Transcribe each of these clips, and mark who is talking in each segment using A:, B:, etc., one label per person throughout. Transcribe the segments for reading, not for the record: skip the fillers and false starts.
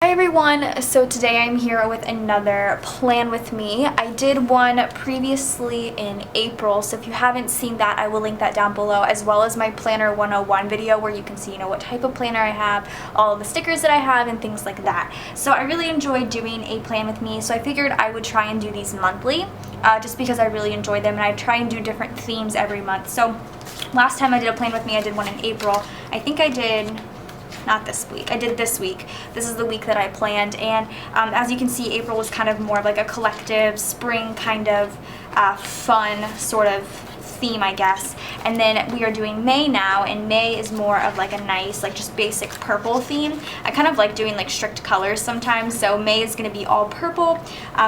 A: Hi everyone, so today I'm here with another plan with me. I did one previously in April, so if you haven't seen that, I will link that down below, as well as my Planner 101 video where you can see, what type of planner I have, all of the stickers that I have, and things like that. So I really enjoyed doing a plan with me, so I figured I would try and do these monthly, just because I really enjoy them, and I try and do different themes every month. So last time I did a plan with me, I did one in April. I think I did... not this week. I did this week. This is the week that I planned, and as you can see, April was kind of more of like a collective spring kind of fun sort of theme, I guess. And then we are doing May now, and May is more of like a nice, like just basic purple theme. I kind of like doing like strict colors sometimes, so May is going to be all purple.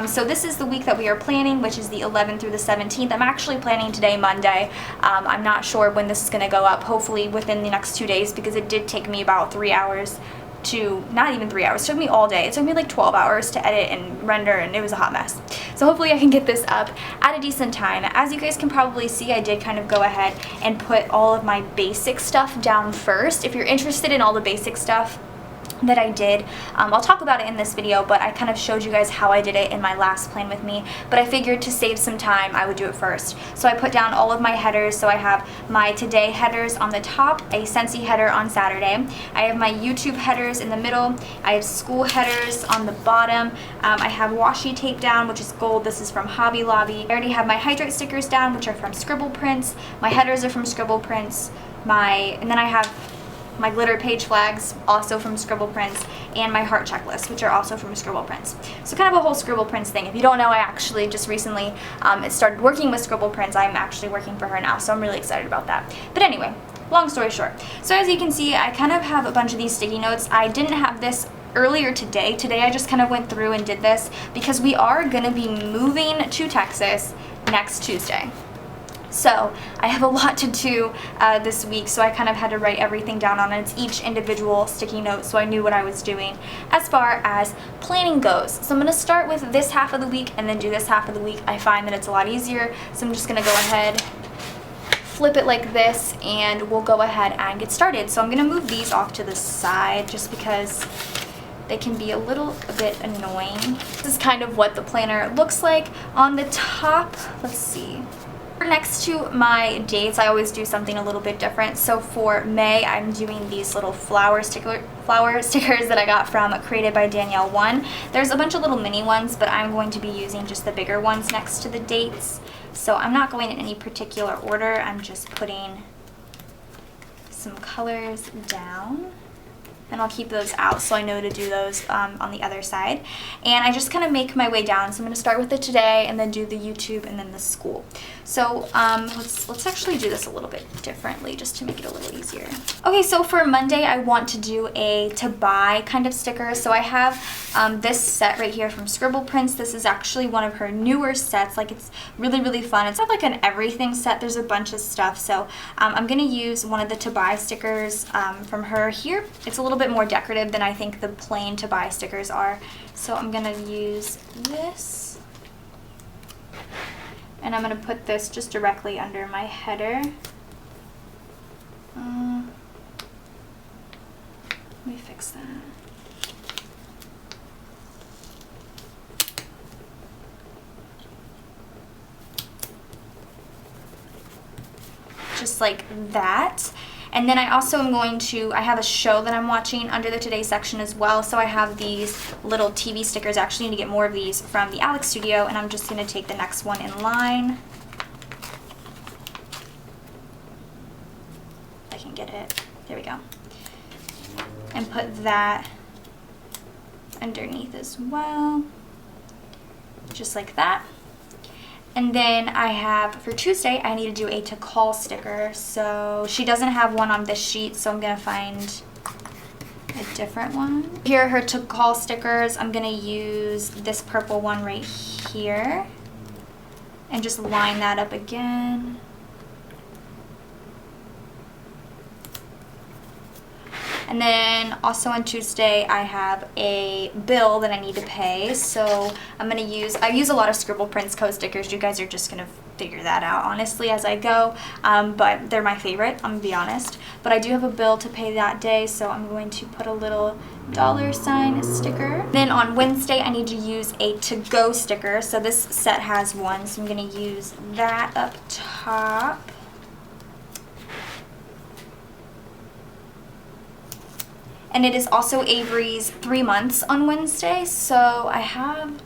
A: So this is the week that we are planning, which is the 11th through the 17th. I'm actually planning today, Monday. I'm not sure when this is going to go up, hopefully within the next 2 days, because it did take me about 3 hours to, not even 3 hours, it took me all day. It took me like 12 hours to edit and render, and it was a hot mess. So hopefully I can get this up at a decent time. As you guys can probably see, I did kind of go ahead and put all of my basic stuff down first. If you're interested in all the basic stuff that I did, I'll talk about it in this video, but I kind of showed you guys how I did it in my last plan with me, but I figured to save some time I would do it first. So I put down all of my headers. So I have my today headers on the top, a Scentsy header on Saturday, I have my YouTube headers in the middle, I have school headers on the bottom, I have washi tape down, which is gold. This is from Hobby Lobby. I already have my hydrate stickers down, which are from Scribble Prints. My headers are from Scribble Prints. And then I have my glitter page flags, also from Scribble Prints, and my heart checklist, which are also from Scribble Prints. So kind of a whole Scribble Prints thing. If you don't know, I actually just recently started working with Scribble Prints. I'm actually working for her now, so I'm really excited about that. But anyway, long story short. So as you can see, I kind of have a bunch of these sticky notes. I didn't have this earlier today. Today I just kind of went through and did this because we are going to be moving to Texas next Tuesday. So I have a lot to do this week, so I kind of had to write everything down on it. It's each individual sticky note, so I knew what I was doing as far as planning goes. So I'm going to start with this half of the week and then do this half of the week. I find that it's a lot easier, so I'm just going to go ahead, flip it like this, and we'll go ahead and get started. So I'm going to move these off to the side just because they can be a bit annoying. This is kind of what the planner looks like. On the top, let's see. Next to my dates, I always do something a little bit different. So for May, I'm doing these little flower stickers that I got from Created by Danielle 1. There's a bunch of little mini ones, but I'm going to be using just the bigger ones next to the dates. So I'm not going in any particular order. I'm just putting some colors down, and I'll keep those out so I know to do those on the other side. And I just kind of make my way down. So I'm going to start with the today and then do the YouTube and then the school. So let's actually do this a little bit differently just to make it a little easier. Okay, so for Monday, I want to do a to buy kind of sticker. So I have this set right here from Scribble Prints. This is actually one of her newer sets. Like, it's really, really fun. It's not like an everything set. There's a bunch of stuff. So I'm going to use one of the to buy stickers from her here. It's a little bit more decorative than I think the plain to buy stickers are. So I'm going to use this. And I'm going to put this just directly under my header. Let me fix that. Just like that. And then I also am going to, I have a show that I'm watching under the Today section as well. So I have these little TV stickers. I actually need to get more of these from the Alex Studio, and I'm just going to take the next one in line. If I can get it. There we go. And put that underneath as well. Just like that. And then I have, for Tuesday, I need to do a to call sticker. So she doesn't have one on this sheet, so I'm going to find a different one. Here are her to call stickers. I'm going to use this purple one right here and just line that up again. And then also on Tuesday, I have a bill that I need to pay. So I'm going to use, I use a lot of Scribble Prints code stickers. You guys are just going to figure that out honestly as I go. But they're my favorite, I'm going to be honest. But I do have a bill to pay that day, so I'm going to put a little $sign sticker. Then on Wednesday, I need to use a to-go sticker. So this set has one, so I'm going to use that up top. And it is also Avery's 3 months on Wednesday, so I have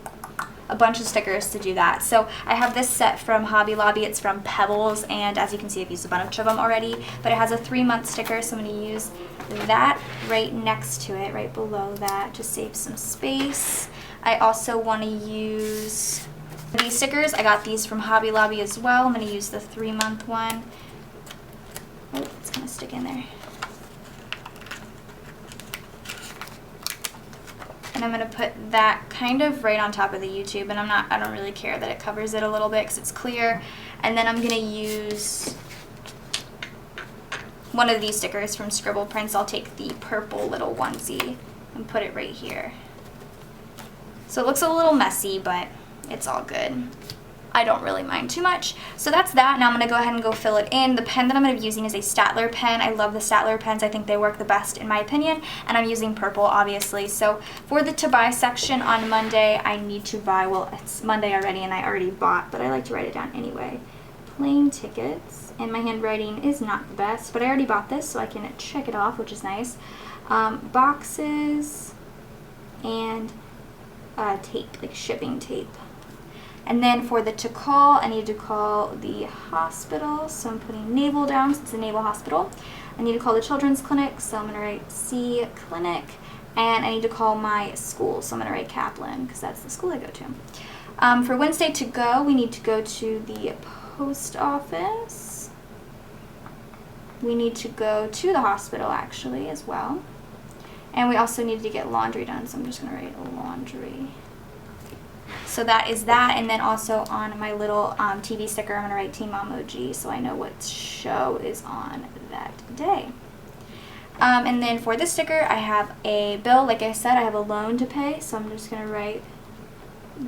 A: a bunch of stickers to do that. So I have this set from Hobby Lobby. It's from Pebbles, and as you can see, I've used a bunch of them already, but it has a 3-month sticker, so I'm going to use that right next to it, right below that, to save some space. I also want to use these stickers. I got these from Hobby Lobby as well. I'm going to use the 3-month one. Oh, it's going to stick in there. And I'm going to put that kind of right on top of the YouTube, and I don't really care that it covers it a little bit because it's clear. And then I'm going to use one of these stickers from Scribble Prints. I'll take the purple little onesie and put it right here. So it looks a little messy, but it's all good. I don't really mind too much. So that's that. Now I'm going to go ahead and go fill it in. The pen that I'm going to be using is a Statler pen. I love the Statler pens. I think they work the best in my opinion. And I'm using purple, obviously. So for the to buy section on Monday, I need to buy, well, it's Monday already and I already bought, but I like to write it down anyway. Plane tickets. And my handwriting is not the best, but I already bought this so I can check it off, which is nice. Boxes and tape, like shipping tape. And then for the to call, I need to call the hospital, so I'm putting Naval down since it's a Naval hospital. I need to call the children's clinic, so I'm going to write C clinic. And I need to call my school, so I'm going to write Kaplan because that's the school I go to. For Wednesday to go, we need to go to the post office. We need to go to the hospital actually as well. And we also need to get laundry done, so I'm just going to write laundry. So that is that, and then also on my little TV sticker, I'm going to write Team Mom OG so I know what show is on that day. And then for this sticker, I have a bill. Like I said, I have a loan to pay, so I'm just going to write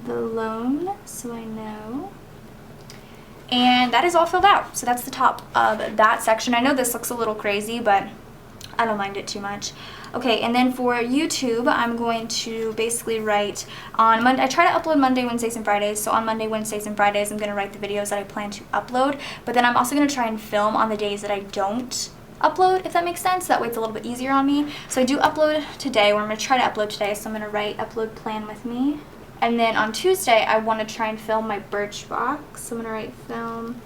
A: the loan so I know. And that is all filled out. So that's the top of that section. I know this looks a little crazy, but I don't mind it too much. Okay, and then for YouTube, I'm going to basically write on Monday. I try to upload Monday, Wednesdays, and Fridays. So on Monday, Wednesdays, and Fridays, I'm going to write the videos that I plan to upload. But then I'm also going to try and film on the days that I don't upload, if that makes sense. That way it's a little bit easier on me. So I do upload today, or I'm going to try to upload today. So I'm going to write upload plan with me. And then on Tuesday, I want to try and film my Birchbox. So I'm going to write film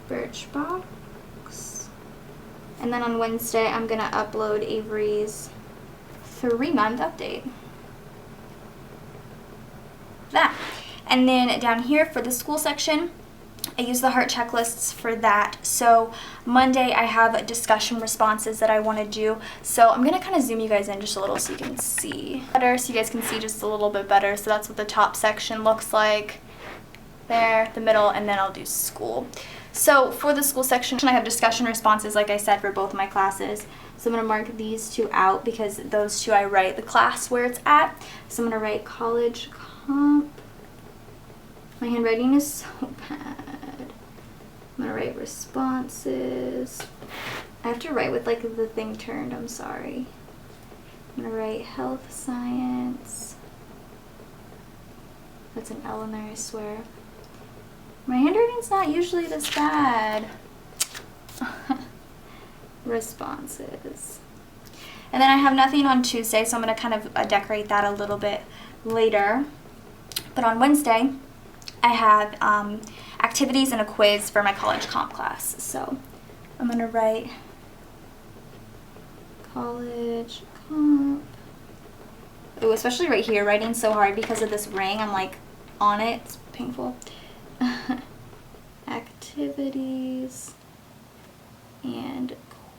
A: Birchbox. And then on Wednesday, I'm going to upload Avery's 3-month update. That. And then down here for the school section, I use the heart checklists for that. So Monday, I have discussion responses that I want to do. So I'm going to kind of zoom you guys in just a little so you can see better, so you guys can see just a little bit better. So that's what the top section looks like. There, the middle, and then I'll do school. So for the school section, I have discussion responses, like I said, for both my classes. So I'm going to mark these two out because those two I write the class where it's at. So I'm going to write college comp. My handwriting is so bad. I'm going to write responses. I have to write with like the thing turned, I'm sorry. I'm going to write health science. That's an L in there, I swear. My handwriting's not usually this bad. Responses. And then I have nothing on Tuesday, so I'm going to kind of decorate that a little bit later. But on Wednesday, I have activities and a quiz for my college comp class. So I'm going to write college comp. Ooh, especially right here, writing's so hard because of this ring. I'm like on it. It's painful. Activities and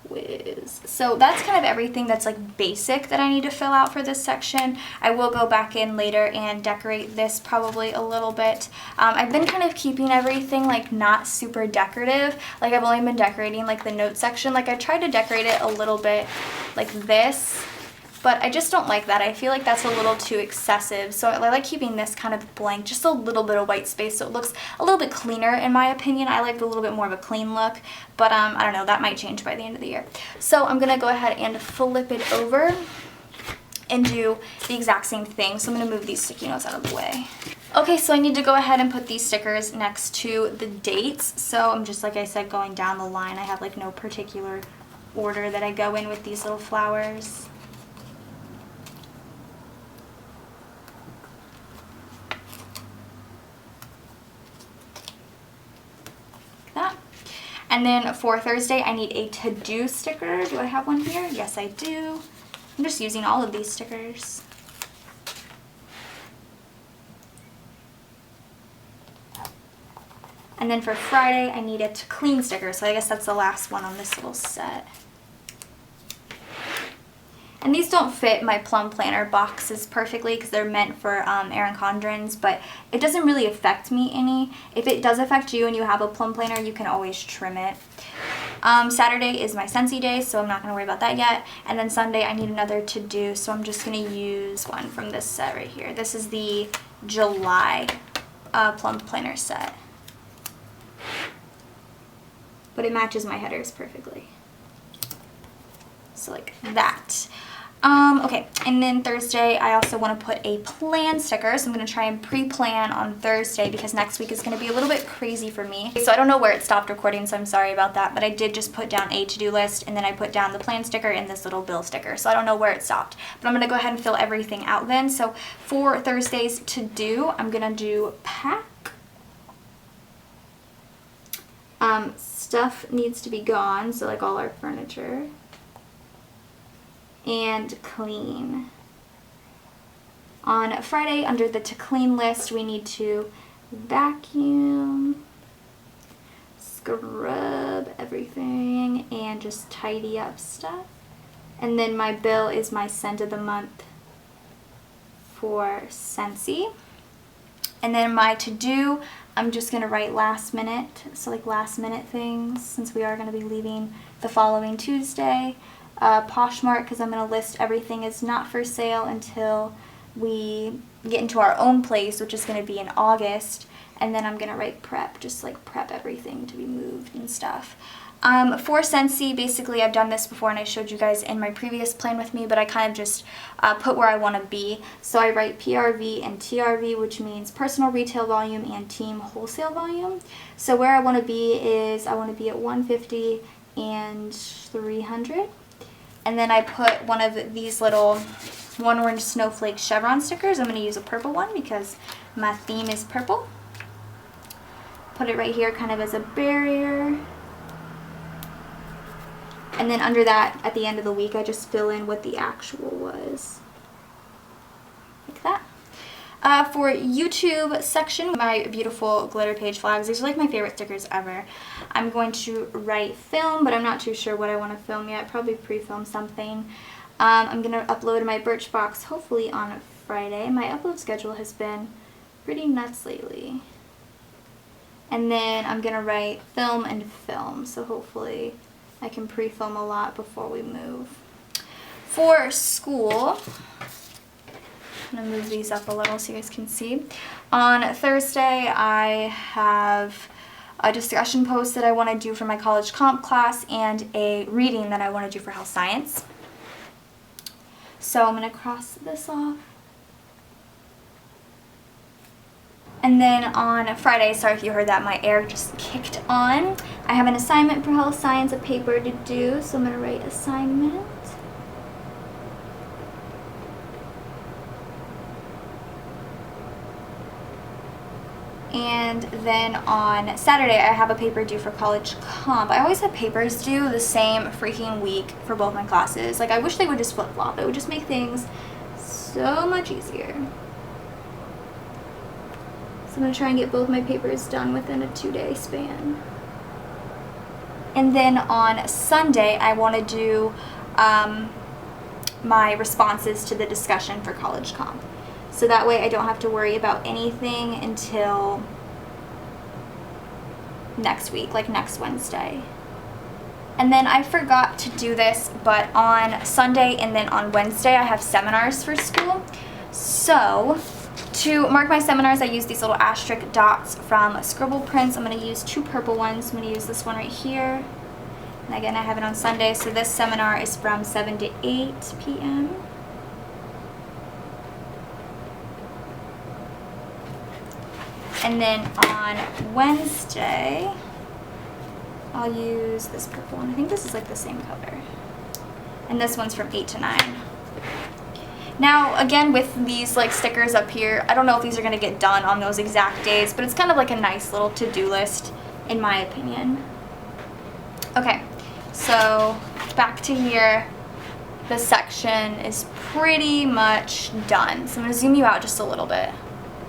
A: quiz. quiz. So that's kind of everything that's like basic that I need to fill out for this section. I will go back in later and decorate this probably a little bit. I've been kind of keeping everything like not super decorative. Like I've only been decorating like the note section. Like I tried to decorate it a little bit like this, but I just don't like that. I feel like that's a little too excessive. So I like keeping this kind of blank, just a little bit of white space so it looks a little bit cleaner in my opinion. I like a little bit more of a clean look, but I don't know, that might change by the end of the year. So I'm gonna go ahead and flip it over and do the exact same thing. So I'm gonna move these sticky notes out of the way. Okay, so I need to go ahead and put these stickers next to the dates. So I'm just, like I said, going down the line. I have like no particular order that I go in with these little flowers. That. And then for Thursday, I need a to-do sticker. Do I have one here? Yes, I do. I'm just using all of these stickers. And then for Friday, I need a to clean sticker. So I guess that's the last one on this little set. And these don't fit my plum planner boxes perfectly because they're meant for Erin Condren's, but it doesn't really affect me any. If it does affect you and you have a plum planner, you can always trim it. Saturday is my Scentsy day, so I'm not going to worry about that yet. And then Sunday, I need another to do, so I'm just going to use one from this set right here. This is the July plum planner set. But it matches my headers perfectly. So like that. Okay, and then Thursday, I also want to put a plan sticker. So I'm going to try and pre-plan on Thursday because next week is going to be a little bit crazy for me. So I don't know where it stopped recording, so I'm sorry about that. But I did just put down a to-do list, and then I put down the plan sticker and this little bill sticker. So I don't know where it stopped. But I'm going to go ahead and fill everything out then. So for Thursday's to-do, I'm going to do pack. Stuff needs to be gone, so like all our furniture. And clean. On Friday, under the to clean list, we need to vacuum, scrub everything, and just tidy up stuff. And then my bill is my scent of the month for Scentsy. And then my to-do, I'm just going to write last minute, so like last minute things, since we are going to be leaving the following Tuesday. Poshmark, because I'm going to list everything is not for sale until we get into our own place, which is going to be in August. And then I'm going to write prep, just like prep everything to be moved and stuff. For Scentsy, basically I've done this before and I showed you guys in my previous plan with me, but I kind of just put where I want to be. So I write PRV and TRV, which means personal retail volume and team wholesale volume. So where I want to be is I want to be at 150 and 300. And then I put one of these little one orange snowflake chevron stickers. I'm going to use a purple one because my theme is purple. Put it right here kind of as a barrier. And then under that, at the end of the week, I just fill in what the actual was. Like that. For YouTube section, my beautiful glitter page flags. These are like my favorite stickers ever. I'm going to write film, but I'm not too sure what I want to film yet. Probably pre-film something. I'm going to upload my Birchbox hopefully on Friday. My upload schedule has been pretty nuts lately. And then I'm going to write film and film. So hopefully I can pre-film a lot before we move. For school, I'm going to move these up a little so you guys can see. On Thursday, I have a discussion post that I want to do for my college comp class and a reading that I want to do for health science. So I'm going to cross this off. And then on Friday, sorry if you heard that, my air just kicked on. I have an assignment for health science, a paper to do, so I'm going to write assignment. And then on Saturday, I have a paper due for college comp. I always have papers due the same freaking week for both my classes. Like, I wish they would just flip-flop. It would just make things so much easier. So I'm going to try and get both my papers done within a 2-day span. And then on Sunday, I want to do my responses to the discussion for college comp. So that way I don't have to worry about anything until next week, like next Wednesday. And then I forgot to do this, but on Sunday and then on Wednesday I have seminars for school. So to mark my seminars, I use these little asterisk dots from Scribble Prints. I'm going to use 2 purple ones. I'm going to use this one right here. And again, I have it on Sunday. So this seminar is from 7 to 8 p.m. And then on Wednesday, I'll use this purple one. I think this is like the same color. And this one's from 8 to 9. Now, again, with these like stickers up here, I don't know if these are going to get done on those exact days, but it's kind of like a nice little to-do list, in my opinion. Okay, so back to here. The section is pretty much done. So I'm going to zoom you out just a little bit.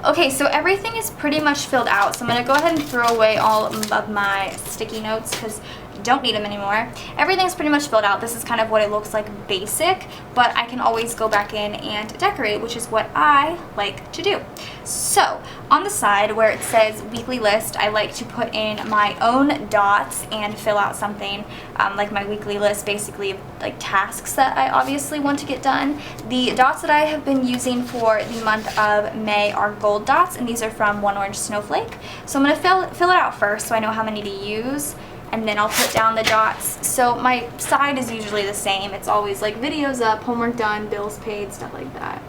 A: Okay, so everything is pretty much filled out, so I'm going to go ahead and throw away all of my sticky notes because I don't need them anymore. Everything's pretty much filled out. This is kind of what it looks like basic, but I can always go back in and decorate, which is what I like to do. So on the side where it says weekly list, I like to put in my own dots and fill out something like my weekly list, basically like tasks that I obviously want to get done. The dots that I have been using for the month of May are gold dots, and these are from One Orange Snowflake. So I'm going to fill it out first so I know how many to use, and then I'll put down the dots. So my side is usually the same. It's always like videos up, homework done, bills paid, stuff like that.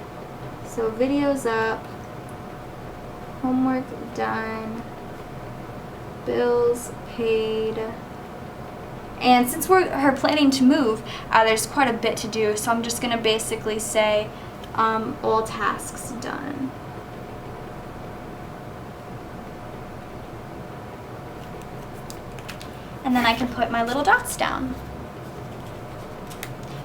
A: So videos up, homework done, bills paid. And since we're planning to move, there's quite a bit to do, so I'm just going to basically say all tasks done. And then I can put my little dots down.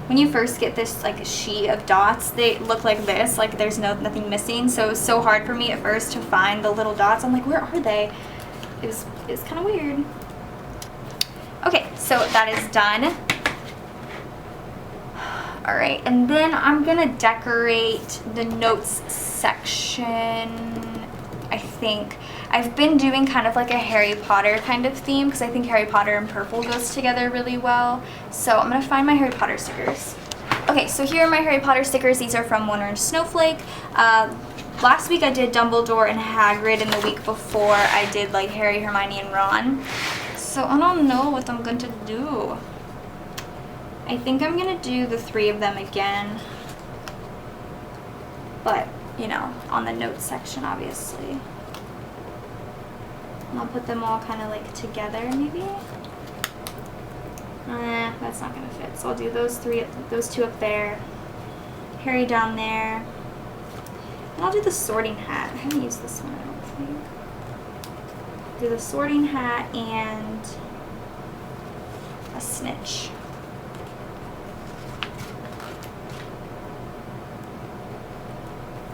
A: When you first get this like sheet of dots, they look like this, like there's nothing missing. So it was so hard for me at first to find the little dots. I'm like, where are they? It was kind of weird. Okay, so that is done. All right, and then I'm gonna decorate the notes section, I think. I've been doing kind of like a Harry Potter kind of theme because I think Harry Potter and purple goes together really well. So I'm going to find my Harry Potter stickers. Okay, so here are my Harry Potter stickers. These are from One Orange Snowflake. Last week I did Dumbledore and Hagrid, and the week before I did like Harry, Hermione, and Ron. So I don't know what I'm going to do. I think I'm going to do the 3 of them again. But, you know, on the notes section, obviously. I'll put them all kind of like together, maybe. That's not gonna fit. So I'll do those 2 up there, Harry down there, and I'll do the sorting hat. I haven't used this one, I don't think. Do the sorting hat and a snitch.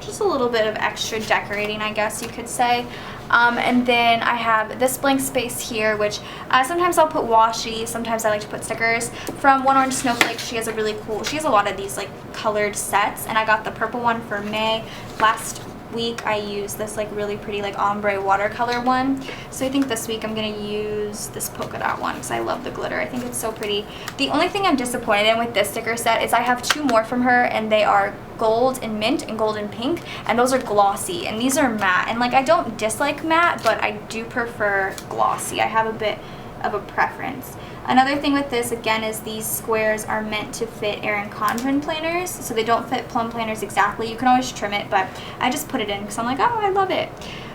A: Just a little bit of extra decorating, I guess you could say. And then I have this blank space here, which sometimes I'll put washi, sometimes I like to put stickers. From One Orange Snowflake, she has a lot of these like colored sets, and I got the purple one for May. Last week I used this like really pretty like ombre watercolor one. So I think this week I'm going to use this polka dot one because I love the glitter. I think it's so pretty. The only thing I'm disappointed in with this sticker set is I have 2 more from her, and they are gold and mint and gold and pink, and those are glossy, and these are matte. And like I don't dislike matte, but I do prefer glossy. I have a bit of a preference. Another thing with this again is these squares are meant to fit Erin Condren planners, so they don't fit plum planners exactly. You can always trim it, but I just put it in because I'm like, oh, I love it.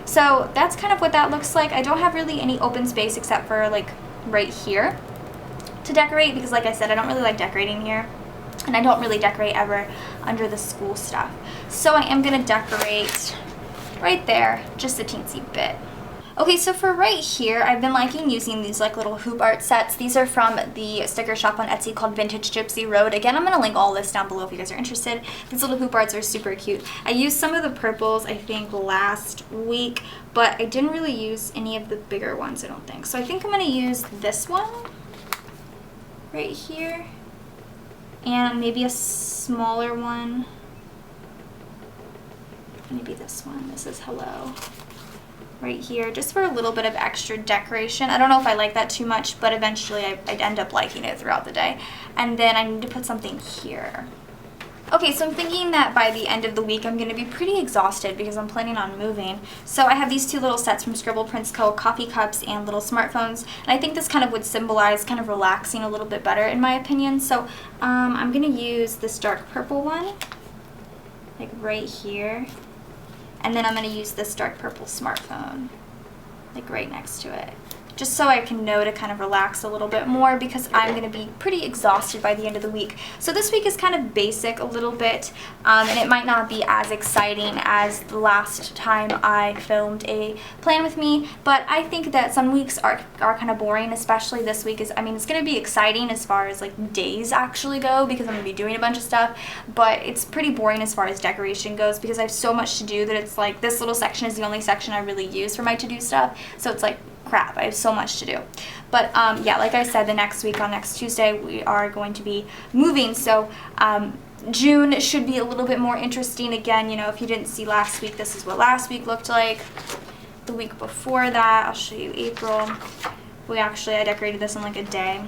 A: So that's kind of what that looks like. I don't have really any open space except for like right here to decorate because like I said, I don't really like decorating here. And I don't really decorate ever under the school stuff. So I am going to decorate right there, just a teensy bit. Okay, so for right here, I've been liking using these like little hoop art sets. These are from the sticker shop on Etsy called Vintage Gypsy Road. Again, I'm going to link all this down below if you guys are interested. These little hoop arts are super cute. I used some of the purples, I think, last week, but I didn't really use any of the bigger ones, I don't think. So I think I'm going to use this one. right here. And maybe a smaller one. Maybe this one. This is hello. Right here, just for a little bit of extra decoration. I don't know if I like that too much, but eventually I'd end up liking it throughout the day. And then I need to put something here. Okay, so I'm thinking that by the end of the week I'm going to be pretty exhausted because I'm planning on moving. So I have these two little sets from Scribble Prints Co., coffee cups and little smartphones. And I think this kind of would symbolize kind of relaxing a little bit better in my opinion. So I'm going to use this dark purple one, like right here. And then I'm going to use this dark purple smartphone, like right next to it. Just so I can know to kind of relax a little bit more because I'm going to be pretty exhausted by the end of the week. So this week is kind of basic a little bit, and it might not be as exciting as the last time I filmed a plan with me, but I think that some weeks are kind of boring, especially this week. I mean, it's going to be exciting as far as like days actually go because I'm going to be doing a bunch of stuff, but it's pretty boring as far as decoration goes because I have so much to do that it's like this little section is the only section I really use for my to-do stuff. So it's like, crap, I have so much to do. But yeah, like I said, the next week on next Tuesday we are going to be moving, so June should be a little bit more interesting. Again, you know, if you didn't see last week, this is what last week looked like. The week before that, I'll show you April. I decorated this in like a day.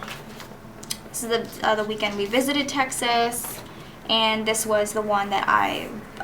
A: This is the weekend we visited Texas, and this was the one that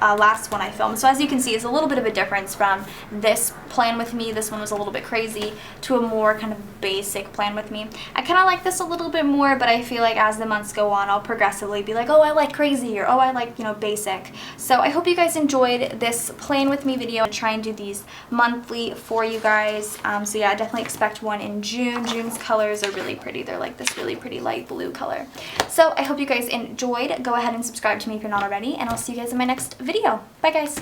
A: last one I filmed. So as you can see, it's a little bit of a difference from this plan with me. This one was a little bit crazy to a more kind of basic plan with me. I kind of like this a little bit more, but I feel like as the months go on, I'll progressively be like, oh, I like crazy, or oh, I like, you know, basic. So I hope you guys enjoyed this plan with me video. I'm trying to do these monthly for you guys. So yeah, I definitely expect one in June. June's colors are really pretty. They're like this really pretty light blue color. So I hope you guys enjoyed. Go ahead and subscribe to me if you're not already, and I'll see you guys in my next video. Bye guys.